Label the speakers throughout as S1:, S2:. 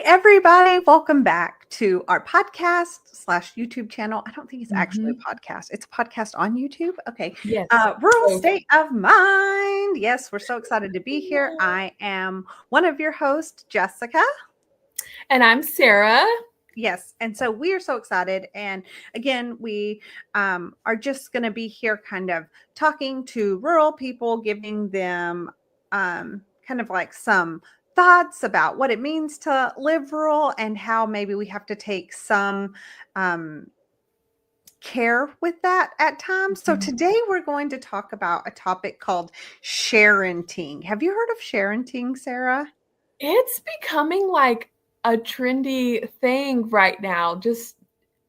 S1: everybody. Welcome back to our podcast slash YouTube channel. I don't think it's actually
S2: Mhm.
S1: a podcast. It's a podcast on YouTube. Okay.
S2: Yes.
S1: Rural
S2: So
S1: State of Mind. Yes, we're so excited to be here. I am one of your hosts, Jessica.
S2: and I'm Sarah.
S1: Yes. And so we are so excited. And again, we are just going to be here kind of talking to rural people, giving them kind of like some thoughts about what it means to live rural and how maybe we have to take some um, care with that at times. So
S2: Mhm.
S1: today we're going to talk about a topic called sharenting. Have you heard of sharenting, Sarah?
S2: It's becoming like a trendy thing right now. Just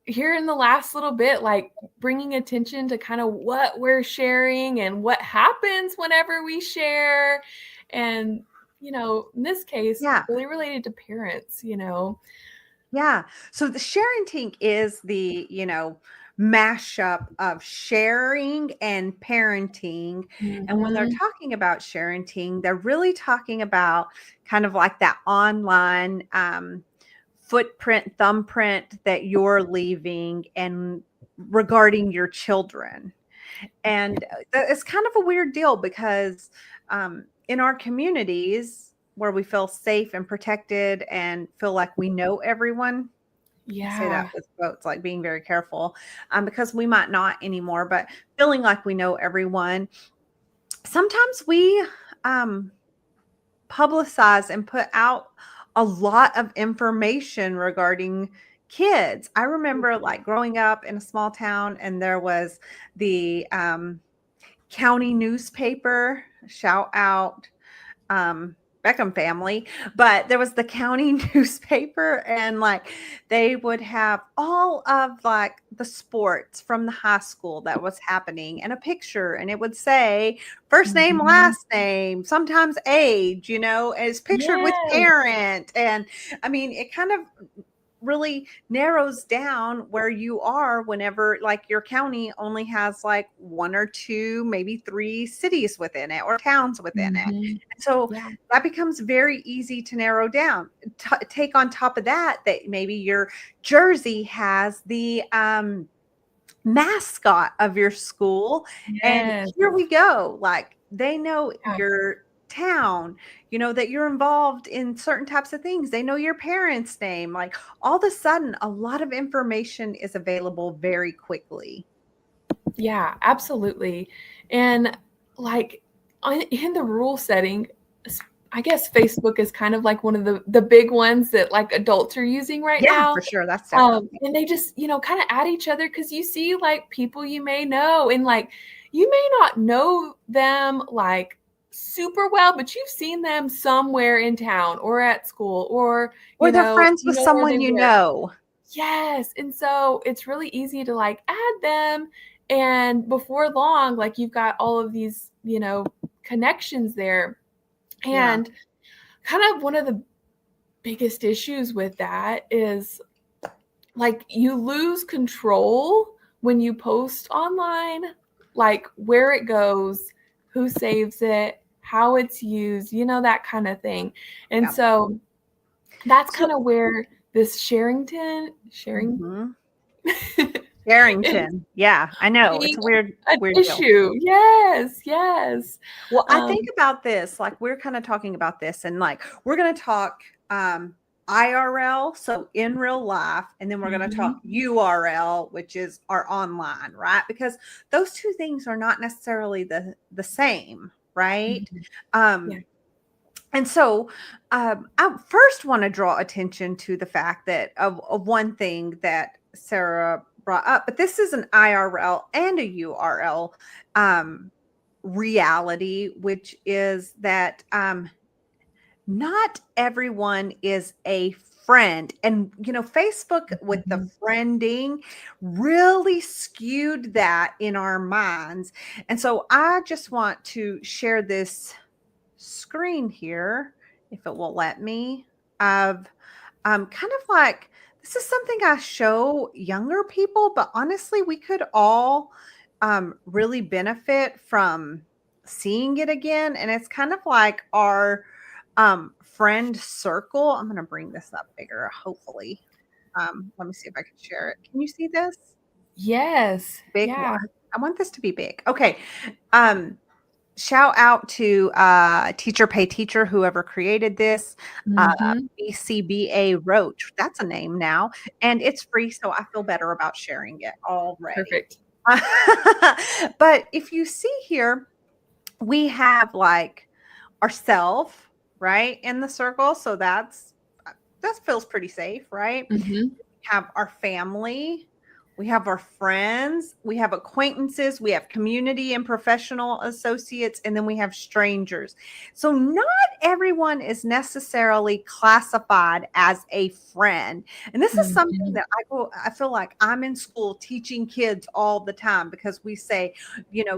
S2: here in the last little bit, like bringing attention to kind of what we're sharing and what happens whenever we share. And, in this case,
S1: Yeah.
S2: really related to parents.
S1: Yeah. So the sharenting is the, mashup of sharing and parenting. And when they're
S2: Mhm.
S1: talking about sharenting, they're really talking about kind of like that online footprint, thumbprint that you're leaving and regarding your children. And it's kind of a weird deal because in our communities where we feel safe and protected and feel like we know everyone, I say that
S2: Yeah.
S1: with quotes, like being very careful, because we might not anymore, but feeling like we know everyone. Sometimes we um, publicize and put out a lot of information regarding kids. I remember like growing up in a small town, and there was the county newspaper, shout out Beckham family, but there was the county newspaper, and like they would have all of like the sports from the high school that was happening and a picture, and it would say first name,
S2: Mhm.
S1: last name, sometimes age, is pictured with
S2: Yes.
S1: parent. And I mean, it kind of really narrows down where you are whenever like your county only has like one or two, maybe three cities within it or towns within it.
S2: Mhm.
S1: And so
S2: Yeah.
S1: that becomes very easy to narrow down. Take on top of that maybe your jersey has the mascot of your school, and
S2: Yes.
S1: here we go, like they know
S2: Yeah.
S1: your town, that you're involved in certain types of things, they know your parents' name, like all of a sudden a lot of information is available very quickly.
S2: Yeah, absolutely. And like in the rural setting, I guess Facebook is kind of like one of the big ones that like adults are using right
S1: Yeah,
S2: now.
S1: for sure, that's definitely.
S2: And they just, kind of at each other because you see like people you may know and like you may not know them like super well, but you've seen them somewhere in town or at school or,
S1: Or they're friends with
S2: where they
S1: someone you
S2: work.
S1: know.
S2: Yes, and so it's really easy to, like, add them, and before long, like, you've got all of these, connections there,
S1: Yeah.
S2: and kind of one of the biggest issues with that is, like, you lose control when you post online, like, where it goes, who saves it, how it's used, that kinda thing, and
S1: Yeah.
S2: so that's
S1: So
S2: kinda where this sharing
S1: mhm.
S2: is
S1: Barrington, yeah, I know, it's
S2: being
S1: a weird
S2: an
S1: weird deal.
S2: issue. Yes, yes.
S1: Well, I
S2: Um,
S1: think about this, like we're kind of talking about this, and like we're going to talk IRL, so in real life, and then we're going to talk
S2: mhm,
S1: URL, which is our online, right? Because those two things are not necessarily the same, right?
S2: mhm, yeah,
S1: Um, and so I first want to draw attention to the fact that of one thing that Sarah brought up, but this is an IRL and a URL um, reality, which is that not everyone is a friend. And, Facebook with the
S2: mhm,
S1: friending really skewed that in our minds. And so I just want to share this screen here, if it will let me, of kind of like this is something I show younger people, but honestly, we could all really benefit from seeing it again. And it's kind of like our friend circle. I'm going to bring this up bigger, hopefully. Let me see if I can share it. Can you see this?
S2: Yes.
S1: Big
S2: Yeah.
S1: one. I want this to be big. Okay. Shout out to Teacher Pay Teacher, whoever created this.
S2: Mhm.
S1: BCBA Roach. That's a name now. And it's free, so I feel better about sharing it already.
S2: Perfect.
S1: But if you see here, we have like ourself, right, in the circle. So that feels pretty safe, right?
S2: Mhm.
S1: Have our family, we have our friends, we have acquaintances, we have community and professional associates, and then we have strangers. So not everyone is necessarily classified as a friend. And this is something
S2: Mhm.
S1: that I feel like I'm in school teaching kids all the time, because we say,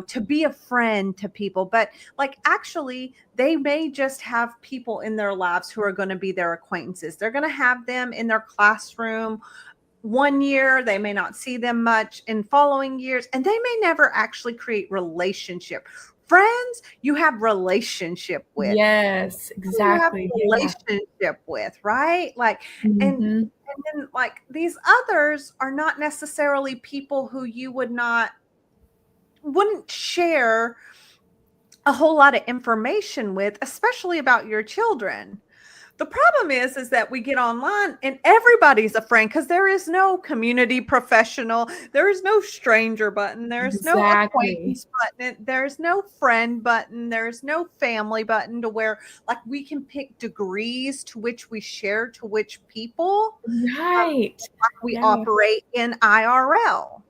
S1: to be a friend to people, but like actually they may just have people in their lives who are going to be their acquaintances. They're going to have them in their classroom one year, they may not see them much in following years, and they may never actually create relationship. Friends, you have relationship with.
S2: Yes,
S1: You have
S2: exactly. Yeah.
S1: relationship with, right? Like,
S2: Mhm.
S1: and then like these others are not necessarily people who you wouldn't share a whole lot of information with, especially about your children. The problem is that we get online and everybody's a friend, because there is no community professional, there is no stranger button, there's no
S2: Exactly.
S1: acquaintance button, there's no friend button, there's no family button to where like we can pick degrees to which we share to which people.
S2: Right.
S1: Like we
S2: Yeah.
S1: operate in IRL.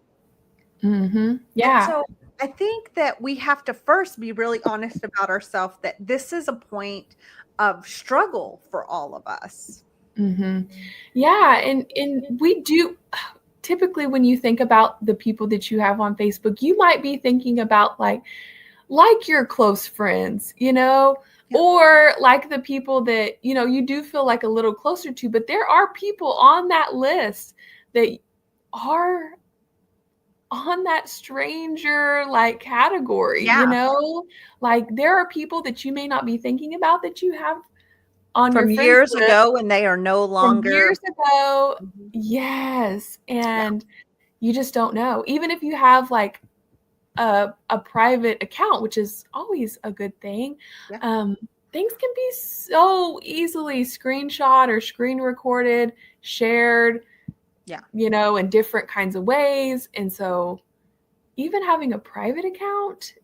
S2: Mhm.
S1: And
S2: Yeah.
S1: so I think that we have to first be really honest about ourselves, that this is a point of struggle for all of us.
S2: Mhm. Yeah, and we do typically when you think about the people that you have on Facebook, you might be thinking about like your close friends,
S1: Yep.
S2: or like the people that, you do feel like a little closer to, but there are people on that list that are on that stranger like category,
S1: Yeah.
S2: Like there are people that you may not be thinking about that you have on your
S1: From
S2: friends
S1: years
S2: list
S1: ago when they are no
S2: from
S1: longer.
S2: years ago.
S1: Mhm.
S2: Yes,
S1: Yeah,
S2: and you just don't know. Even if you have like a private account, which is always a good thing,
S1: yeah,
S2: um, things can be so easily screenshot or screen recorded, shared,
S1: yeah.
S2: in different kinds of ways. And so even having a private account,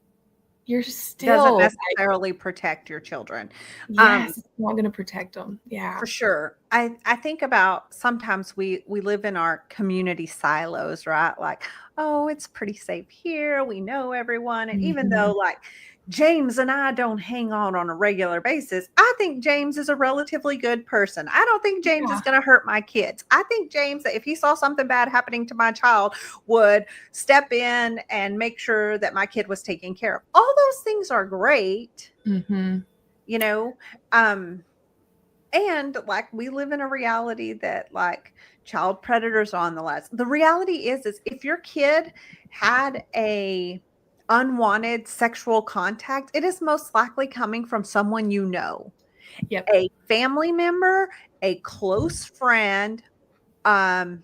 S2: you're
S1: Doesn't
S2: still like,
S1: necessarily protect your children. Um,
S2: yes, it's not going to protect them. Yeah.
S1: for sure. I think about sometimes we live in our community silos, right? Like, oh, it's pretty safe here. We know everyone. And even though
S2: Mhm.
S1: like James and I don't hang out on a regular basis, I think James is a relatively good person. I don't think James is
S2: Yeah.
S1: going to hurt my kids. I think James, if he saw something bad happening to my child, would step in and make sure that my kid was taken care of. All those things are great,
S2: Mhm.
S1: you know. Um, and like we live in a reality that like child predators are on the list. The reality is if your kid had a unwanted sexual contact, it is most likely coming from someone you know,
S2: Yep.
S1: a family member, a close friend, um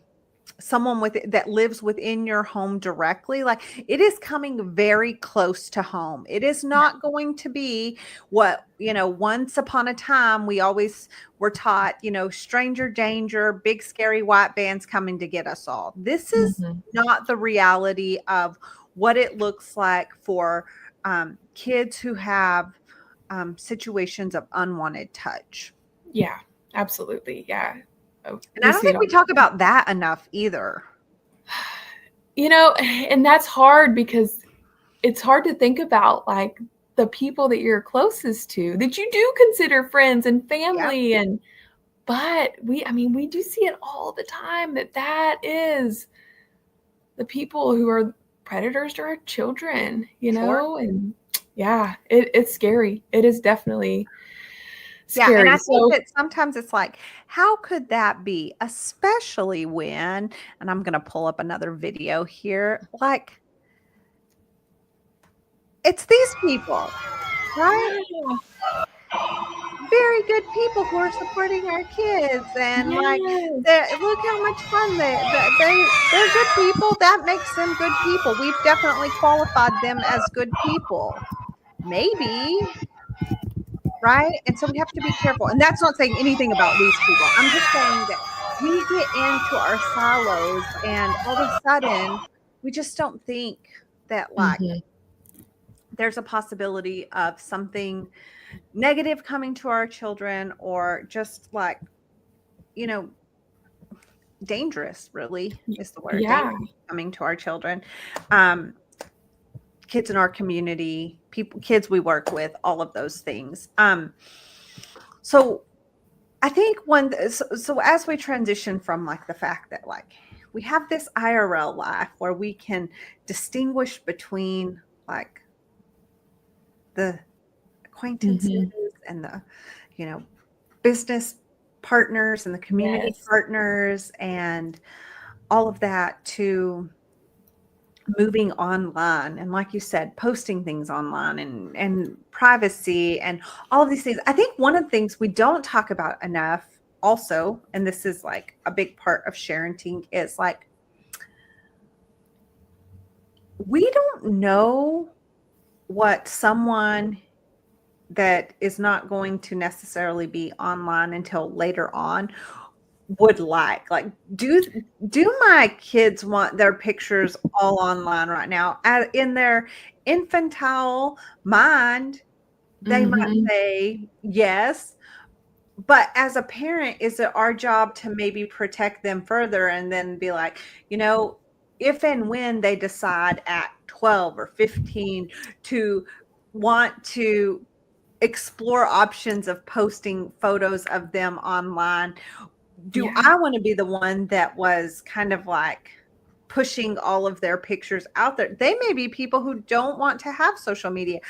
S1: someone that lives within your home directly. Like it is coming very close to home. It is not going to be what, once upon a time we always were taught, stranger danger, big scary white vans coming to get us all. This is
S2: Mhm.
S1: not the reality of what it looks like for kids who have situations of unwanted touch.
S2: Yeah, absolutely. Yeah. Oh,
S1: And I
S2: we
S1: don't
S2: see it
S1: think
S2: all
S1: we
S2: the
S1: talk
S2: time.
S1: about that enough either.
S2: And that's hard because it's hard to think about like the people that you're closest to that you do consider friends and
S1: Yeah,
S2: family but we do see it all the time that is the people who are predators to our children,
S1: sure.
S2: and yeah, it's scary. It is definitely
S1: Yeah, and
S2: scary.
S1: I think
S2: So
S1: that sometimes it's like, how could that be? Especially when, and I'm gonna pull up another video here, like, it's these people, right?
S2: yeah.
S1: very good people who are supporting our kids, and like
S2: Yes.
S1: look how much fun they're good people. That makes them good people. We've definitely qualified them as good people. Maybe, right? And so we have to be careful. And that's not saying anything about these people. I'm just saying that we get into our silos and all of a sudden we just don't think that like
S2: Mhm.
S1: there's a possibility of something negative coming to our children, or just like, you know, dangerous really is the word,
S2: Yeah.
S1: dangerous coming to our children. Um, Kids in our community, people, kids we work with, all of those things. So I think so as we transition from like the fact that like we have this IRL life where we can distinguish between like the acquaintances
S2: Mhm.
S1: and the, you know, business partners and the community
S2: Yes.
S1: partners and all of that, to moving online and, like you said, posting things online and privacy and all of these things. I think one of the things we don't talk about enough also, and this is like a big part of sharenting, is like we don't know what someone that is not going to necessarily be online until later on would like do my kids want their pictures all online right now? In their infantile mind, they might
S2: Mhm.
S1: say yes, but as a parent, is it our job to maybe protect them further and then be like, you know, if and when they decide at 12 or 15 to want to explore options of posting photos of them online, do
S2: Yeah.
S1: I want to be the one that was kind of like pushing all of their pictures out there? They may be people who don't want to have social media.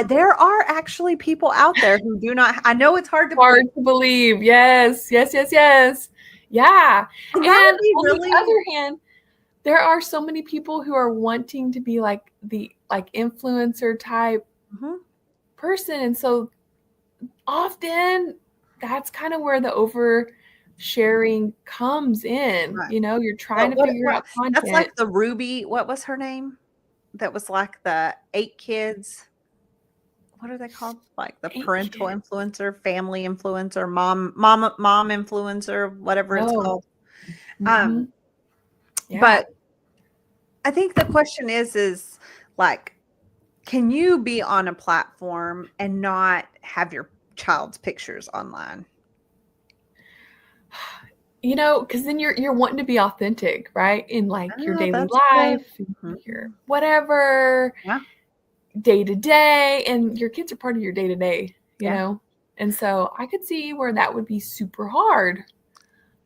S1: There are actually people out there who do not. I know it's hard to believe.
S2: Hard to believe. Yes. Yes, yes, yes. Yeah.
S1: And that
S2: And
S1: would be
S2: on the
S1: really.
S2: other hand, there are so many people who are wanting to be like the like influencer type
S1: Mhm,
S2: person. And so often that's kind of where the oversharing comes in.
S1: right.
S2: You know, you're trying
S1: Well,
S2: to figure out
S1: that's
S2: content.
S1: like the Ruby. What was her name? That was like the 8 kids. What are they called? Like the
S2: Ain't
S1: parental
S2: kids.
S1: influencer, family influencer, mom influencer, whatever it's
S2: Oh.
S1: called.
S2: Hmm.
S1: Um,
S2: Yeah.
S1: but I think the question is like, can you be on a platform and not have your child's pictures online?
S2: You know, because then you're wanting to be authentic, right? In like your
S1: Ah,
S2: daily
S1: that's true.
S2: life, your
S1: Mhm.
S2: whatever,
S1: Yeah,
S2: day to day, and your kids are part of your day to day, you
S1: yeah,
S2: know? And so I could see where that would be super hard.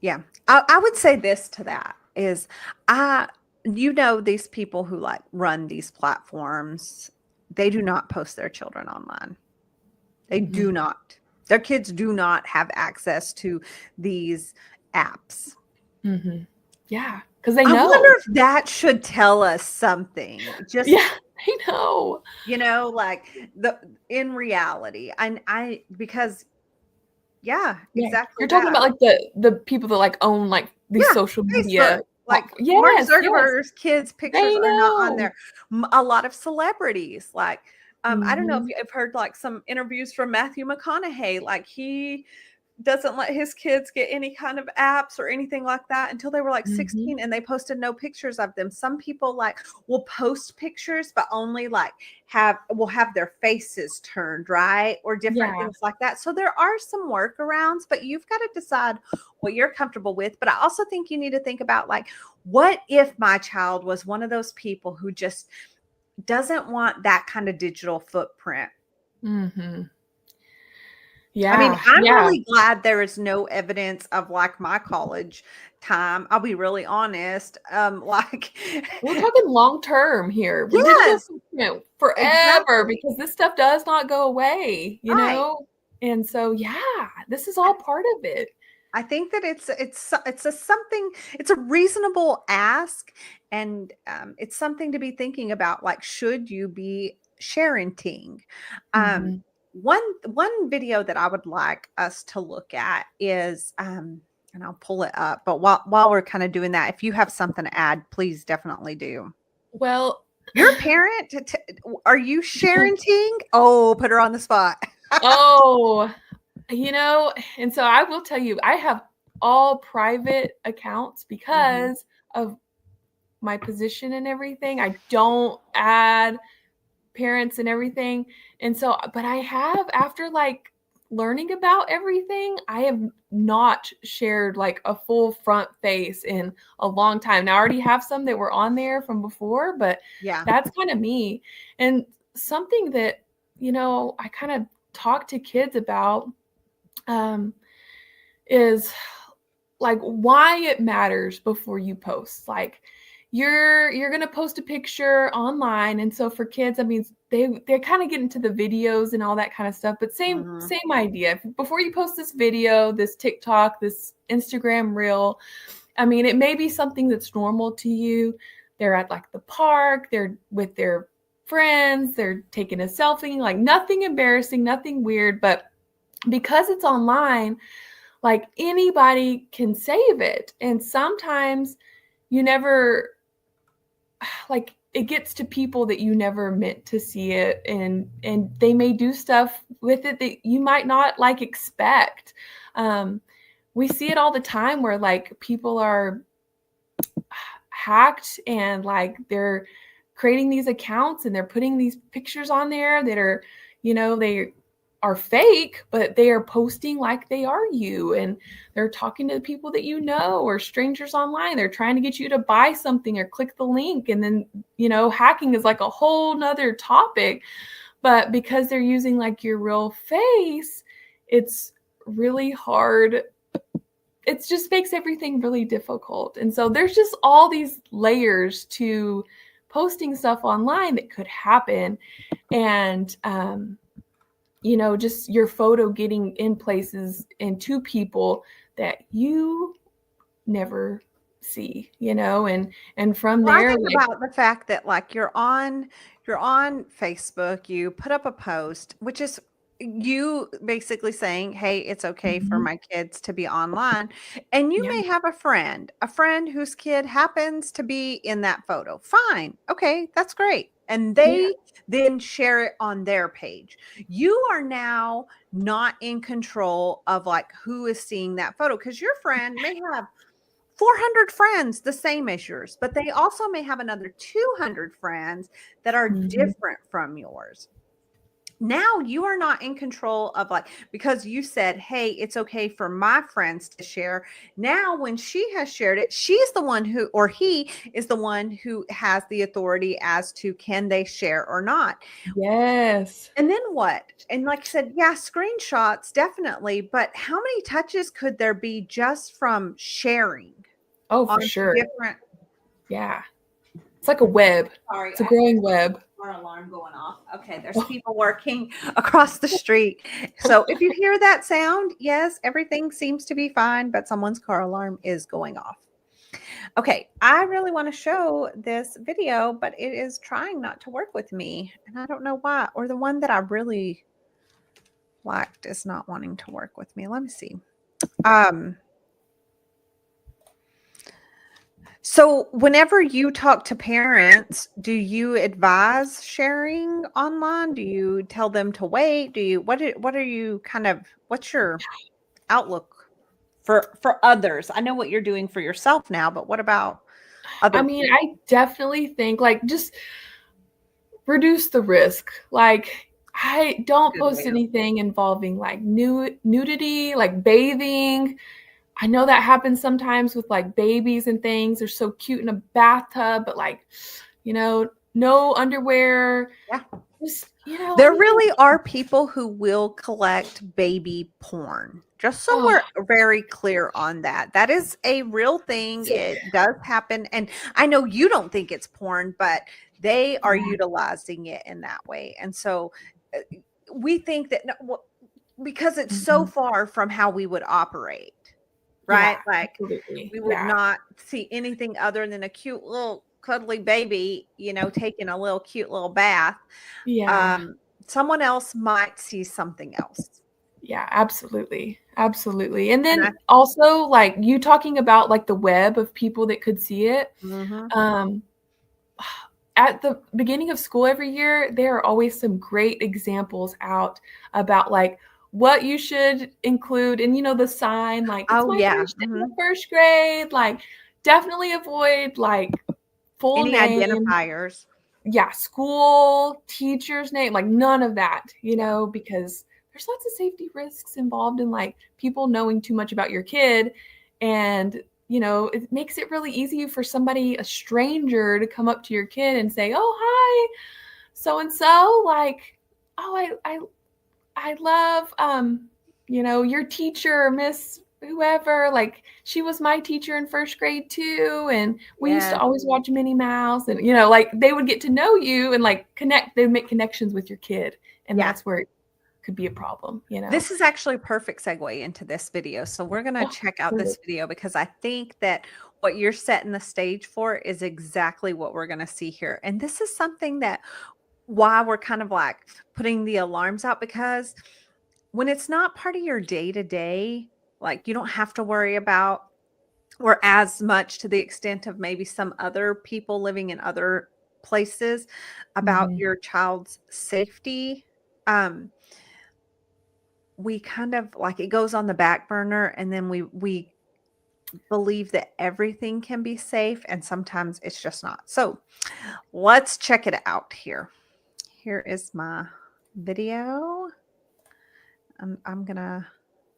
S1: yeah. I would say this to that is, I, these people who like run these platforms, they do not post their children online. They
S2: Mhm.
S1: do not. Their kids do not have access to these apps.
S2: Mhm. Yeah, because they
S1: I wonder
S2: know.
S1: if that should tell us something. Just,
S2: Yeah, I know.
S1: like the in reality. And because yeah,
S2: Yeah,
S1: exactly
S2: you're talking
S1: that.
S2: about, like, the people that, like, own, like, these
S1: Yeah,
S2: social
S1: Facebook.
S2: media
S1: Like Mark
S2: yes, yes,
S1: Zuckerberg's kids' pictures
S2: they
S1: are not on
S2: know.
S1: there. A lot of celebrities, like, I don't know if
S2: Mhm.
S1: you've heard like some interviews from Matthew McConaughey. Like he doesn't let his kids get any kind of apps or anything like that until they were like
S2: Mhm.
S1: 16, and they posted no pictures of them. Some people like will post pictures but only like will have their faces turned, right? Or different
S2: Yeah.
S1: things like that. So there are some workarounds, but you've got to decide what you're comfortable with. But I also think you need to think about like, what if my child was one of those people who just doesn't want that kind of digital footprint?
S2: Mhm.
S1: I mean,
S2: Yeah,
S1: I'm
S2: yeah.
S1: really glad there is no evidence of like my college time. I'll be really honest. Like,
S2: We're talking long term here. We're digital
S1: yes,
S2: footprint forever
S1: exactly.
S2: because this stuff does not go away, you
S1: Right.
S2: know? And so, yeah, this is all part of it.
S1: I think that it's a something, it's a reasonable ask, and it's something to be thinking about. Like, should you be sharenting? Um,
S2: Mhm.
S1: One video that I would like us to look at is and I'll pull it up, but while we're kind of doing that, if you have something to add, please definitely do.
S2: Well,
S1: You're a parent. Are you Sharenting? Oh, put her on the spot.
S2: oh, and so I will tell you, I have all private accounts
S1: Mhm.
S2: because of my position and everything. I don't add parents and everything. And so, but I have, after like learning about everything, I have not shared like a full front face in a long time. Now, I already have some that were on there from before, but
S1: Yeah.
S2: that's kind of me. And something that, I kind of talk to kids about um, is like why it matters before you post. Like you're gonna post a picture online, and so for kids, I mean, they kind of get into the videos and all that kind of stuff. But same
S1: Mhm.
S2: same idea. Before you post this video, this TikTok, this Instagram reel, I mean, it may be something that's normal to you. They're at like the park, they're with their friends, they're taking a selfie, like nothing embarrassing, nothing weird, but because it's online, like anybody can save it. And sometimes you never, like, it gets to people that you never meant to see it, and they may do stuff with it that you might not like expect. um we see it all the time where like people are hacked, and like they're creating these accounts and they're putting these pictures on there that are, they are fake, but they are posting like they are you, and they're talking to the people that you know or strangers online. They're trying to get you to buy something or click the link, and then hacking is like a whole nother topic. But because they're using like your real face, it's really hard. It just makes everything really difficult. And so there's just all these layers to posting stuff online that could happen. And just your photo getting in places and to people that you never see, and from
S1: Well, I
S2: there,
S1: think
S2: like,
S1: about the fact that like you're on Facebook, you put up a post, which is you basically saying, "Hey, it's okay for
S2: mhm,
S1: my kids to be online." And you
S2: yeah,
S1: may have a friend whose kid happens to be in that photo. Fine. Okay, that's great. And
S2: yeah,
S1: they then share it on their page. You are now not in control of like who is seeing that photo because your friend may have 400 friends the same as yours, but they also may have another 200 friends that are
S2: mhm,
S1: different from yours. Now you are not in control of like, because you said, "Hey, it's okay for my friends to share." Now, when she has shared it, she's the one who, or he is the one who has the authority as to can they share or not.
S2: yes.
S1: And then what? And like I said, yeah, screenshots definitely, but how many touches could there be just from sharing
S2: Oh, for
S1: onto
S2: sure.
S1: different.
S2: Yeah. It's like a web.
S1: Sorry,
S2: It's a
S1: I have
S2: growing web.
S1: our alarm going off. Okay, there's people working across the street. So if you hear that sound, yes, everything seems to be fine, but someone's car alarm is going off. Okay, I really want to show this video, but it is trying not to work with me, and I don't know why. Or the one that I really liked is not wanting to work with me. Let me see. Um, So, whenever you talk to parents, do you advise sharing online? Do you tell them to wait? What are you kind of what's your outlook for others? I know what you're doing for yourself now, but what about
S2: I
S1: other
S2: mean,
S1: people?
S2: I definitely think like just reduce the risk. Like, I don't
S1: Good way
S2: post
S1: to.
S2: anything involving like nudity, like bathing. I know that happens sometimes with like babies and things. They're so cute in a bathtub, but like, no underwear,
S1: Yeah.
S2: just,
S1: There
S2: anything.
S1: really are people who will collect baby porn. Just so
S2: Oh,
S1: we're very clear on that. That is a real thing. It does happen. And I know you don't think it's porn, but they are
S2: yeah,
S1: utilizing it in that way. And so uh, we think that because it's so
S2: mhm.
S1: far from how we would operate,
S2: Yeah,
S1: right? Like
S2: absolutely.
S1: we would
S2: Yeah,
S1: not see anything other than a cute little cuddly baby, taking a little cute little bath.
S2: yeah,
S1: Um, someone else might see something else.
S2: Yeah, absolutely. Absolutely. And
S1: And I,
S2: then also like you talking about like the web of people that could see it.
S1: mm-hmm.
S2: Um, at the beginning of school every year, there are always some great examples out about like what you should include and the sign like it's
S1: Oh
S2: my
S1: yeah.
S2: first day
S1: Mm-hmm.
S2: of first grade, like definitely avoid like full
S1: Any
S2: name,
S1: identifiers.
S2: yeah, school, teacher's name, like none of that,
S1: Yeah.
S2: because there's lots of safety risks involved in like people knowing too much about your kid. And, it makes it really easy for somebody, a stranger, to come up to your kid and say, "Oh, hi, so and so, like, oh, I love your teacher, Miss whoever, like she was my teacher in first grade too, and we used to
S1: Yeah.
S2: always watch Minnie Mouse." And like they would get to know you and like they'd make connections with your kid, and
S1: Yeah.
S2: that's where it could be a problem.
S1: This is actually a perfect segue into this video. So we're going to
S2: Oh,
S1: check out this
S2: perfect.
S1: video because I think that what you're setting the stage for is exactly what we're going to see here. And this is something that why we're kind of like putting the alarms out, because when it's not part of your day to day, like you don't have to worry about, or as much to the extent of maybe some other people living in other places, about
S2: Mhm.
S1: your child's safety. Um, we kind of like it goes on the back burner, and then we believe that everything can be safe, and sometimes it's just not. So let's check it out here. Here is my video. I'm gonna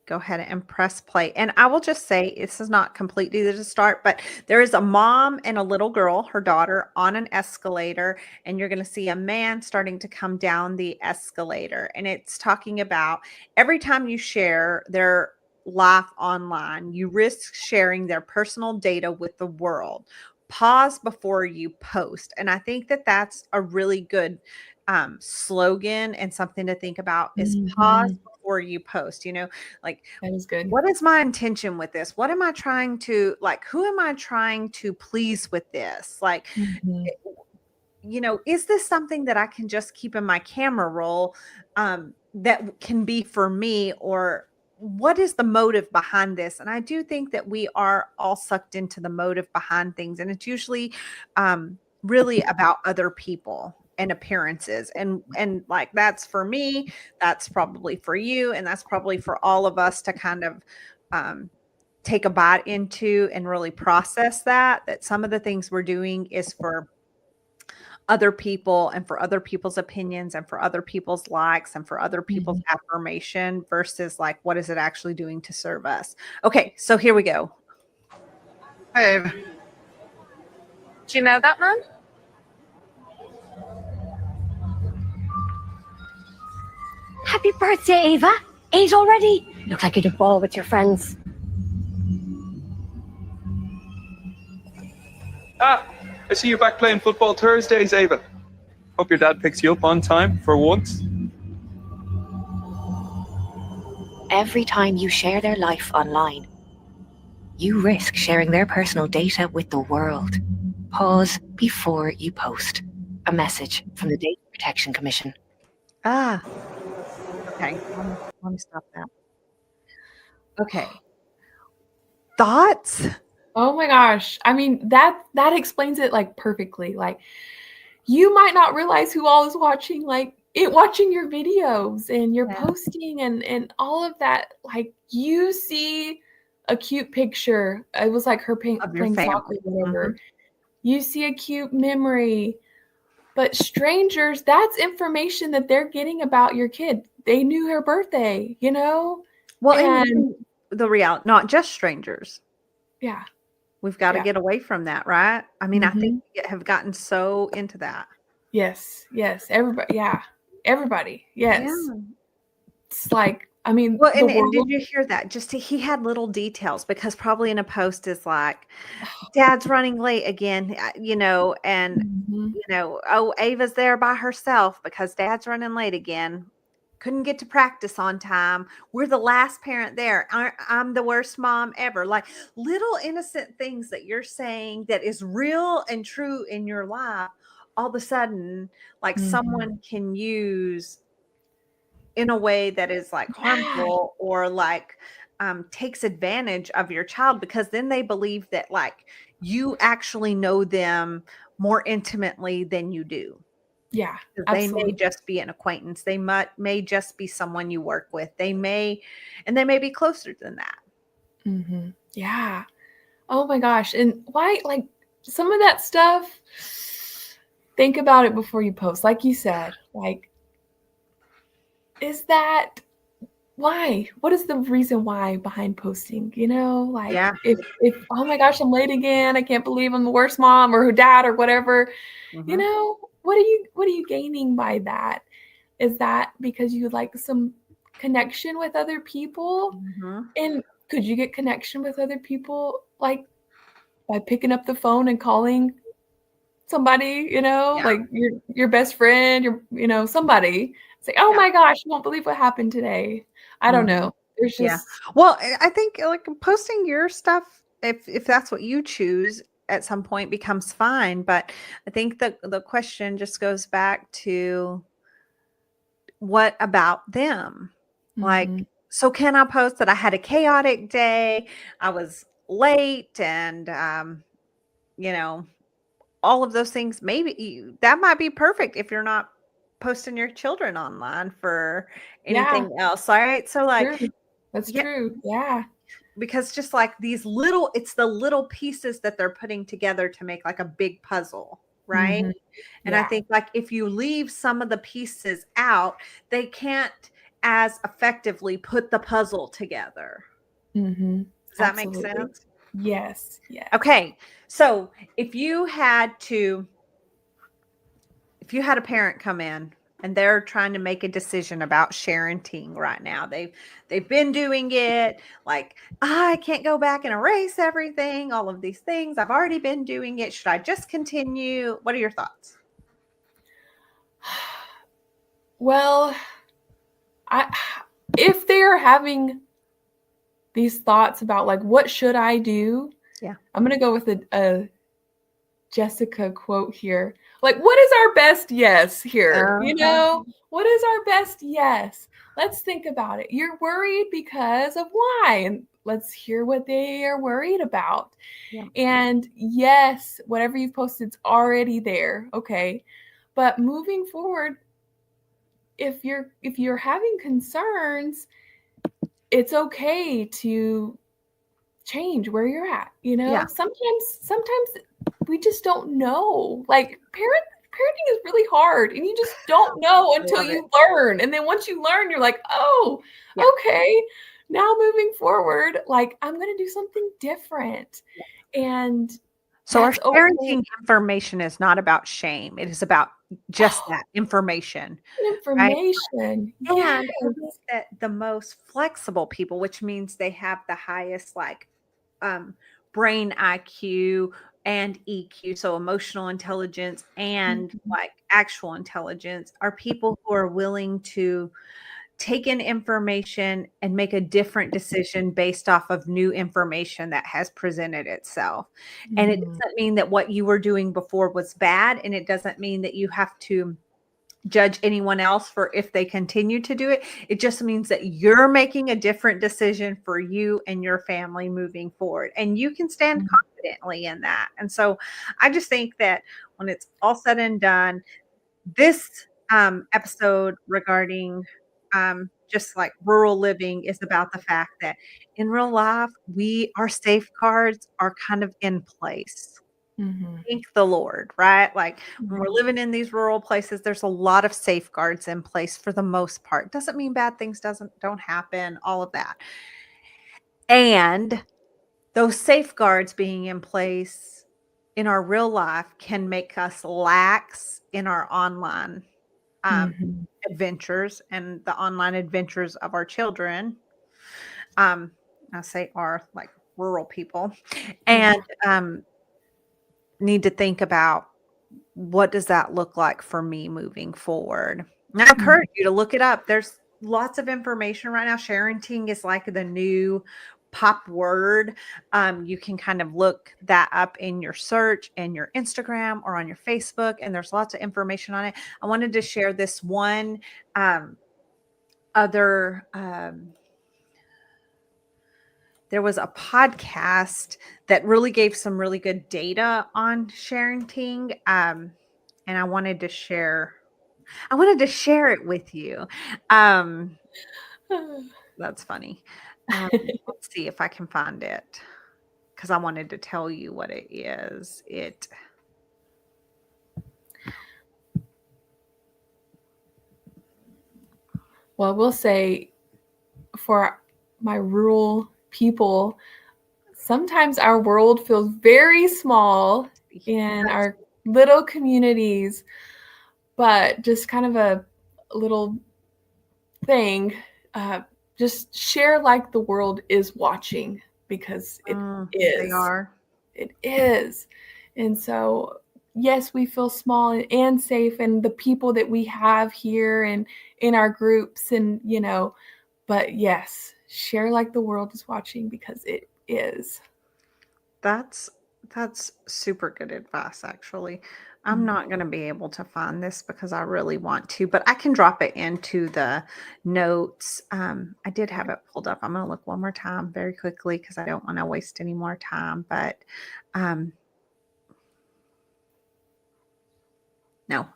S1: go ahead and press play. And I will just say this is not completely the start, but there is a mom and a little girl, her daughter, on an escalator, and you're going to see a man starting to come down the escalator. And it's talking about every time you share their life online, you risk sharing their personal data with the world. Pause before you post. And I think that that's a really good slogan, and something to think about is pause
S2: Mhm.
S1: before you post, like,
S2: That is good.
S1: what is my intention with this? What am I trying to, like, who am I trying to please with this? Like,
S2: Mhm.
S1: is this something that I can just keep in my camera roll, that can be for me, or what is the motive behind this? And I do think that we are all sucked into the motive behind things, and it's usually really about other people and appearances, and like that's for me, that's probably for you, and that's probably for all of us to kind of um, take a bite into and really process that some of the things we're doing is for other people and for other people's opinions and for other people's likes and for other people's
S2: Mhm.
S1: affirmation versus like what is it actually doing to serve us. Okay, so here we go.
S3: Hey, Ava.
S4: Do you know that man?
S5: Happy birthday, Ava! 8 already? Look like you'd a ball with your friends.
S3: Ah, I see you back playing football Thursdays, Ava. Hope your dad picks you up on time for once.
S5: Every time you share their life online, you risk sharing their personal data with the world. Pause before you post. A message from the Data Protection Commission.
S1: Ah, okay. Let me stop that. Okay. Thoughts?
S2: Oh my gosh. I mean, that explains it like perfectly. Like you might not realize who all is watching watching your videos and your
S1: Yeah.
S2: posting and all of that. Like you see a cute picture. It was like her
S1: Of your
S2: playing soccer
S1: family.
S2: or
S1: Mhm.
S2: whatever. You see a cute memory. But strangers, that's information that they're getting about your kid. They knew her birthday,
S1: Well, and
S2: And
S1: the reality, not just strangers.
S2: yeah.
S1: We've got to
S2: Yeah.
S1: get away from that, right? I mean, I think
S2: Mhm.
S1: we have gotten so into that.
S2: Yes. Yes. Everybody. Yeah. Everybody.
S1: Yeah.
S2: Yes. It's like, I mean,
S1: Well,
S2: the
S1: and did
S2: world.
S1: you hear that? Just he had little details, because probably in a post is like, "Dad's running late again," and
S2: Mhm.
S1: "Oh, Ava's there by herself because Dad's running late again. Couldn't get to practice on time. We're the last parent there. I'm the worst mom ever." Like little innocent things that you're saying that is real and true in your life. All of a sudden, like
S2: Mhm.
S1: someone can use in a way that is like harmful or like takes advantage of your child, because then they believe that like you actually know them more intimately than you do.
S2: Yeah,
S1: 'Cause they may
S2: absolutely.
S1: just be an acquaintance. They may just be someone you work with. They may be closer than that.
S2: Yeah. Oh my gosh. And why, like, some of that stuff, think about it before you post. Like you said, like, is that why? What is the reason why behind posting? You know, like
S1: Yeah.
S2: if oh my gosh, I'm late again. I can't believe I'm the worst mom or dad or whatever. You
S1: Mhm.
S2: know, what are you gaining by that? Is that because you like some connection with other people?
S1: Mhm.
S2: And could you get connection with other people like by picking up the phone and calling somebody, you know,
S1: Yeah.
S2: like your best friend, somebody. Say, "Oh
S1: Yeah.
S2: my gosh, you won't believe what happened today." I don't
S1: Mhm.
S2: know. There's
S1: Yeah.
S2: just
S1: Well, I think like posting your stuff, if that's what you choose, at some point becomes fine. But I think the question just goes back to, what about them? Like,
S2: Mhm.
S1: so can I post that I had a chaotic day, I was late, and you know, all of those things? Maybe that might be perfect if you're not posting your children online for
S2: Yeah,
S1: anything else. All right. So like,
S2: true. That's
S1: yeah,
S2: true. Yeah.
S1: because just like these little, it's the little pieces that they're putting together to make like a big puzzle, right?
S2: Mhm.
S1: And I
S2: Yeah.
S1: think like if you leave some of the pieces out, they can't as effectively put the puzzle together.
S2: Mhm.
S1: Does that make
S2: Absolutely.
S1: sense?
S2: Yes. Yes.
S1: Okay. So if you had to, if you had a parent come in and they're trying to make a decision about sharenting right now, they've been doing it, like, "Ah, I can't go back and erase everything, all of these things. I've already been doing it. Should I just continue?" What are your thoughts?
S2: Well, I if they're having these thoughts about like what should I do,
S1: Yeah.
S2: I'm gonna go with a Jessica quote here. Like, what is our best yes here? You
S1: Uh-huh.
S2: know, what is our best yes? Let's think about it. You're worried because of why? And let's hear what they are worried about.
S1: Yeah.
S2: And yes, whatever you've posted's already there. Okay. But moving forward, if you're having concerns, it's okay to change where you're at, you
S1: Yeah.
S2: know? Sometimes we just don't know. Like parenting is really hard and you just don't know
S1: I
S2: until
S1: love it.
S2: you learn. And then once you learn, you're like, "Oh,
S1: Yeah.
S2: okay. Now moving forward, like I'm going to do something different." And
S1: So our
S2: that's okay.
S1: parenting information is not about shame. It is about just that information, right?
S2: Information. Yes.
S1: And I think that the most flexible people, which means they have the highest like um, brain IQ and EQ, so emotional intelligence and
S2: Mhm.
S1: like actual intelligence, are people who are willing to take in information and make a different decision based off of new information that has presented itself. And it
S2: Mhm.
S1: doesn't mean that what you were doing before was bad, and it doesn't mean that you have to judge anyone else for if they continue to do it. It just means that you're making a different decision for you and your family moving forward. And you can stand confidently in that. And so I just think that when it's all said and done, this episode regarding just like rural living is about the fact that in real life, our safeguards are kind of in place.
S2: Mhm.
S1: Thank the Lord, right? Like when we're
S2: Mhm.
S1: living in these rural places, there's a lot of safeguards in place for the most part. Doesn't mean bad things don't happen, all of that. And those safeguards being in place in our real life can make us lax in our online um,
S2: Mhm.
S1: adventures and the online adventures of our children. Um, I say our like rural people, and
S2: Yeah.
S1: need to think about, what does that look like for me moving forward? And I
S2: Mhm.
S1: encourage you to look it up. There's lots of information right now. Sharenting is like the new pop word. You can kind of look that up in your search and your Instagram or on your Facebook, and there's lots of information on it. I wanted to share this one um, other there was a podcast that really gave some really good data on Sharenting. And I wanted to share it with you. That's funny. Let's see if I can find it, because I wanted to tell you what it is.
S2: Well, I will say for my rural people, sometimes our world feels very small in our little communities, but just kind of a little thing, just share like the world is watching, because it is.
S1: They are.
S2: It is. And so, yes, we feel small and safe, and the people that we have here and in our groups, and but yes, share like the world is watching, because it is.
S1: That's super good advice, actually. I'm not going to be able to find this because I really want to, but I can drop it into the notes. I did have it pulled up. I'm going to look one more time very quickly because I don't want to waste any more time, but no,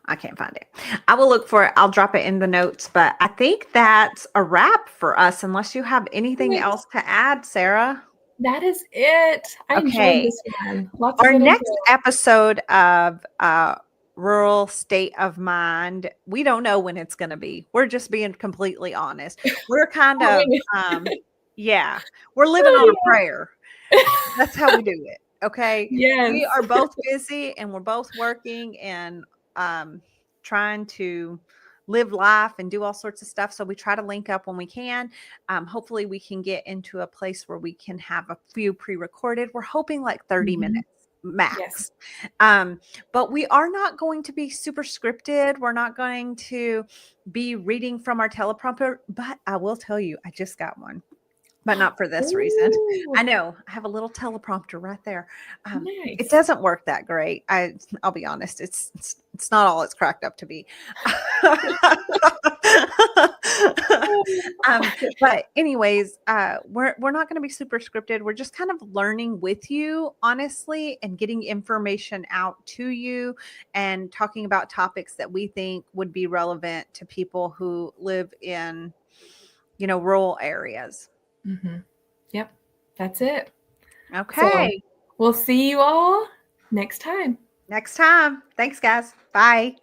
S1: I can't find it. I will look for it. I'll drop it in the notes, but I think that's a wrap for us, unless you have anything else to add, Sarah.
S2: That is it. I enjoyed this one. Lots of
S1: Our
S2: good
S1: next
S2: info.
S1: episode of Rural State of Mind, we don't know when it's going to be. We're just being completely honest. We're kind of, yeah, we're living on a prayer. That's how we do it. Okay.
S2: Yes.
S1: We are both busy and we're both working and trying to live life and do all sorts of stuff. So we try to link up when we can. Hopefully we can get into a place where we can have a few pre-recorded. We're hoping like 30 minutes max. Yes. But we are not going to be super scripted. We're not going to be reading from our teleprompter, but I will tell you, I just got one. But not for this reason. I know. I have a little teleprompter right there.
S2: Nice.
S1: It doesn't work that great. I'll be honest. It's not all it's cracked up to be. But anyways, we're not going to be super scripted. We're just kind of learning with you, honestly, and getting information out to you and talking about topics that we think would be relevant to people who live in, rural areas.
S2: Yep, that's it.
S1: Okay.
S2: So we'll see you all next time.
S1: Thanks, guys. Bye.